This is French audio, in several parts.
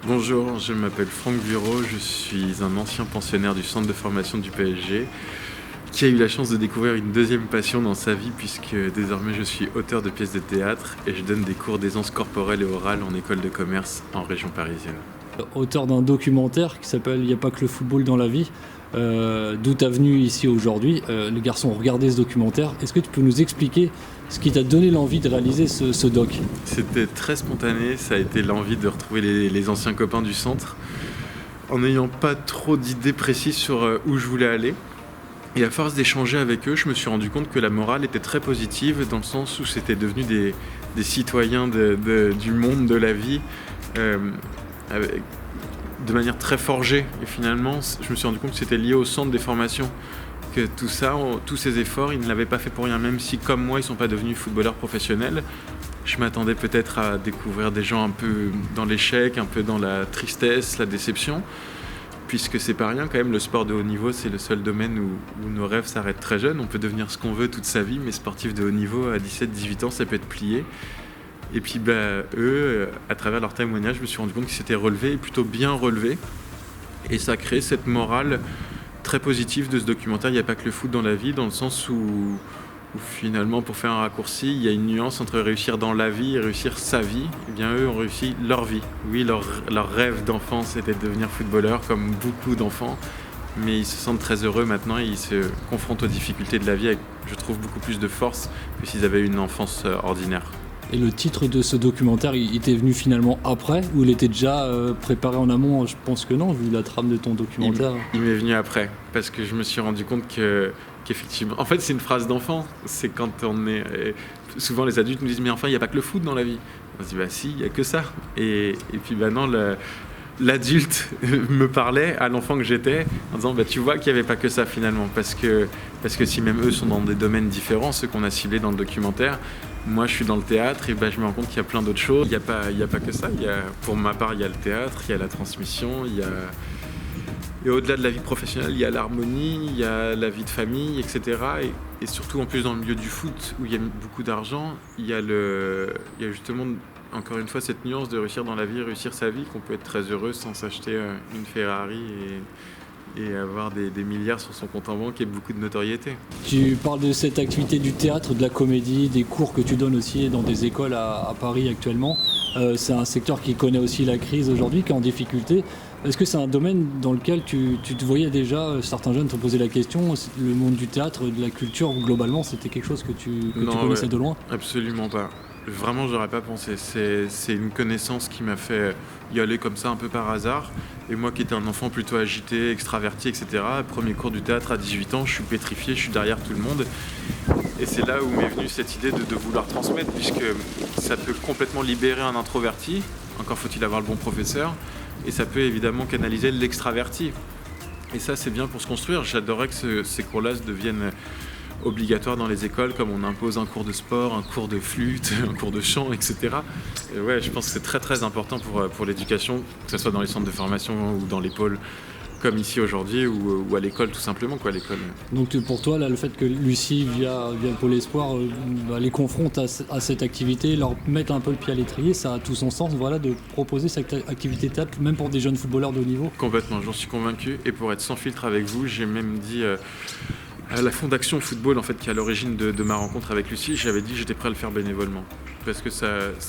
Bonjour, je m'appelle Franck Bureau, je suis un ancien pensionnaire du centre de formation du PSG qui a eu la chance de découvrir une deuxième passion dans sa vie puisque désormais je suis auteur de pièces de théâtre et je donne des cours d'aisance corporelle et orale en école de commerce en région parisienne. Auteur d'un documentaire qui s'appelle « Il n'y a pas que le football dans la vie », d'où t'as venu ici aujourd'hui. Les garçons ont regardé ce documentaire. Est-ce que tu peux nous expliquer ce qui t'a donné l'envie de réaliser ce doc ? C'était très spontané, ça a été l'envie de retrouver les anciens copains du centre en n'ayant pas trop d'idées précises sur où je voulais aller. Et à force d'échanger avec eux, je me suis rendu compte que la morale était très positive dans le sens où c'était devenu des citoyens du monde, de la vie, de manière très forgée. Et finalement, je me suis rendu compte que c'était lié au centre des formations. Que tout ça, tous ces efforts, ils ne l'avaient pas fait pour rien. Même si, comme moi, ils ne sont pas devenus footballeurs professionnels, je m'attendais peut-être à découvrir des gens un peu dans l'échec, un peu dans la tristesse, la déception. Puisque c'est pas rien, quand même, le sport de haut niveau, c'est le seul domaine où nos rêves s'arrêtent très jeunes. On peut devenir ce qu'on veut toute sa vie, mais sportif de haut niveau, à 17-18 ans, ça peut être plié. Et puis eux, à travers leur témoignage, je me suis rendu compte qu'ils s'étaient relevés, et plutôt bien relevés. Et ça a créé cette morale très positive de ce documentaire. Il n'y a pas que le foot dans la vie, dans le sens où finalement, pour faire un raccourci, il y a une nuance entre réussir dans la vie et réussir sa vie. Eh bien, eux ont réussi leur vie. Oui, leur rêve d'enfance, c'était de devenir footballeur, comme beaucoup d'enfants. Mais ils se sentent très heureux maintenant et ils se confrontent aux difficultés de la vie avec, je trouve, beaucoup plus de force que s'ils avaient eu une enfance ordinaire. Et le titre de ce documentaire, il t'est venu finalement après ou il était déjà préparé en amont ? Je pense que non, vu la trame de ton documentaire. Il m'est venu après, parce que je me suis rendu compte qu'effectivement... En fait, c'est une phrase d'enfant. C'est quand on est... Souvent, les adultes nous disent « Mais enfin, il n'y a pas que le foot dans la vie. » On se dit « Bah si, il n'y a que ça. » Et puis, non, l'adulte me parlait à l'enfant que j'étais en disant « Tu vois qu'il n'y avait pas que ça finalement. » Parce que si même eux sont dans des domaines différents, ceux qu'on a ciblés dans le documentaire, moi, je suis dans le théâtre et je me rends compte qu'il y a plein d'autres choses. Il n'y a pas que ça. Pour ma part, il y a le théâtre, il y a la transmission, et au-delà de la vie professionnelle, il y a l'harmonie, il y a la vie de famille, etc. Et surtout, en plus, dans le milieu du foot, où il y a beaucoup d'argent, il y a justement, encore une fois, cette nuance de réussir dans la vie, réussir sa vie, qu'on peut être très heureux sans s'acheter une Ferrari et avoir des milliards sur son compte en banque et beaucoup de notoriété. Tu parles de cette activité du théâtre, de la comédie, des cours que tu donnes aussi dans des écoles à Paris actuellement. C'est un secteur qui connaît aussi la crise aujourd'hui, qui est en difficulté. Est-ce que c'est un domaine dans lequel tu te voyais déjà, certains jeunes t'ont posé la question, le monde du théâtre, de la culture, globalement, c'était quelque chose que tu connaissais de loin ? Absolument pas. Vraiment, j'aurais pas pensé. C'est une connaissance qui m'a fait y aller comme ça un peu par hasard. Et moi qui étais un enfant plutôt agité, extraverti, etc., premier cours du théâtre à 18 ans, je suis pétrifié, je suis derrière tout le monde. Et c'est là où m'est venue cette idée de vouloir transmettre, puisque ça peut complètement libérer un introverti, encore faut-il avoir le bon professeur, et ça peut évidemment canaliser l'extraverti. Et ça, c'est bien pour se construire. J'adorerais que ces cours-là deviennent obligatoires dans les écoles, comme on impose un cours de sport, un cours de flûte, un cours de chant, etc. Et ouais, je pense que c'est très très important pour l'éducation, que ce soit dans les centres de formation ou dans les pôles, comme ici aujourd'hui, ou à l'école tout simplement, quoi, à l'école. Donc pour toi, là, le fait que Lucie, via le Pôle Espoir, les confronte à cette activité, leur mette un peu le pied à l'étrier, ça a tout son sens, voilà, de proposer cette activité théâtre, même pour des jeunes footballeurs de haut niveau ? Complètement, j'en suis convaincu. Et pour être sans filtre avec vous, j'ai même dit... à la Fondation Football, en fait, qui est à l'origine de ma rencontre avec Lucie, j'avais dit que j'étais prêt à le faire bénévolement, parce que ça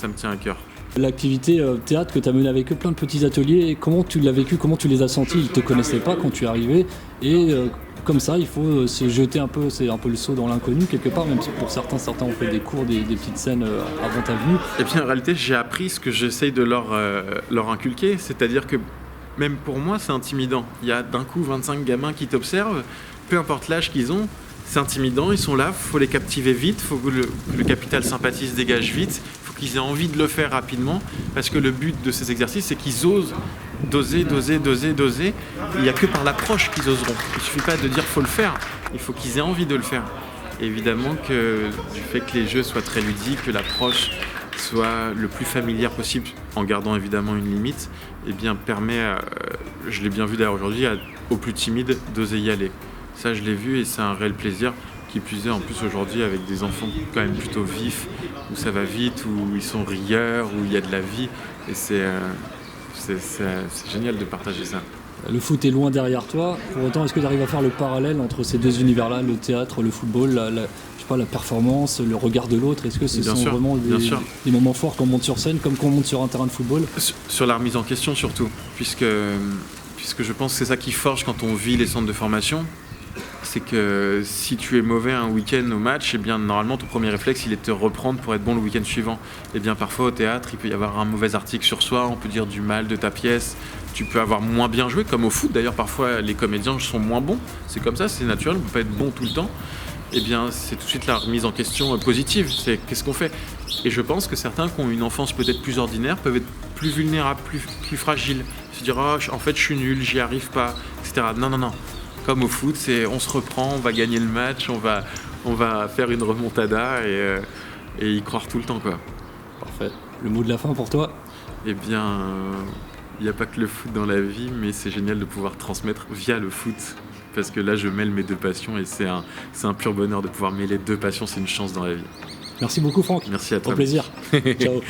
me tient à cœur. L'activité théâtre que tu as menée avec eux, plein de petits ateliers, comment tu l'as vécu, comment tu les as sentis ? Ils ne te connaissaient pas quand tu es arrivé, et comme ça, il faut se jeter un peu, c'est un peu le saut dans l'inconnu quelque part, même si pour certains ont fait des cours, des petites scènes avant ta venue. Et bien en réalité, j'ai appris ce que j'essaye de leur inculquer, c'est-à-dire que même pour moi, c'est intimidant. Il y a d'un coup 25 gamins qui t'observent, peu importe l'âge qu'ils ont, c'est intimidant, ils sont là, il faut les captiver vite, il faut que le capital sympathie se dégage vite, il faut qu'ils aient envie de le faire rapidement, parce que le but de ces exercices, c'est qu'ils osent doser. Il n'y a que par l'approche qu'ils oseront. Il ne suffit pas de dire faut le faire, il faut qu'ils aient envie de le faire. Et évidemment que du fait que les jeux soient très ludiques, que l'approche soit le plus familière possible, en gardant évidemment une limite, eh bien permet, je l'ai bien vu d'ailleurs aujourd'hui, aux plus timides d'oser y aller. Ça, je l'ai vu et c'est un réel plaisir, qui plus est en plus aujourd'hui avec des enfants quand même plutôt vifs, où ça va vite, où ils sont rieurs, où il y a de la vie. Et c'est c'est génial de partager ça. Le foot est loin derrière toi. Pour autant, est-ce que tu arrives à faire le parallèle entre ces deux univers-là, le théâtre, le football, la performance, le regard de l'autre? Est-ce que ce sont vraiment des moments forts qu'on monte sur scène, comme qu'on monte sur un terrain de football? Sur la remise en question surtout, puisque je pense que c'est ça qui forge quand on vit les centres de formation. C'est que si tu es mauvais un week-end au match, eh bien normalement ton premier réflexe il est de te reprendre pour être bon le week-end suivant. Et bien parfois au théâtre il peut y avoir un mauvais article sur soi, on peut dire du mal de ta pièce, tu peux avoir moins bien joué, comme au foot d'ailleurs parfois les comédiens sont moins bons, c'est comme ça, c'est naturel, on ne peut pas être bon tout le temps. Eh bien c'est tout de suite la remise en question positive, c'est qu'est-ce qu'on fait. Et je pense que certains qui ont une enfance peut-être plus ordinaire peuvent être plus vulnérables, plus fragiles, se dire oh, en fait je suis nul, j'y arrive pas, etc. Non. Comme au foot, on se reprend, on va gagner le match, on va faire une remontada et y croire tout le temps, quoi. Parfait. Le mot de la fin pour toi? Eh bien, il n'y a pas que le foot dans la vie, mais c'est génial de pouvoir transmettre via le foot. Parce que là, je mêle mes deux passions et c'est un pur bonheur de pouvoir mêler deux passions, c'est une chance dans la vie. Merci beaucoup Franck. Merci à toi. Au plaisir. Ciao.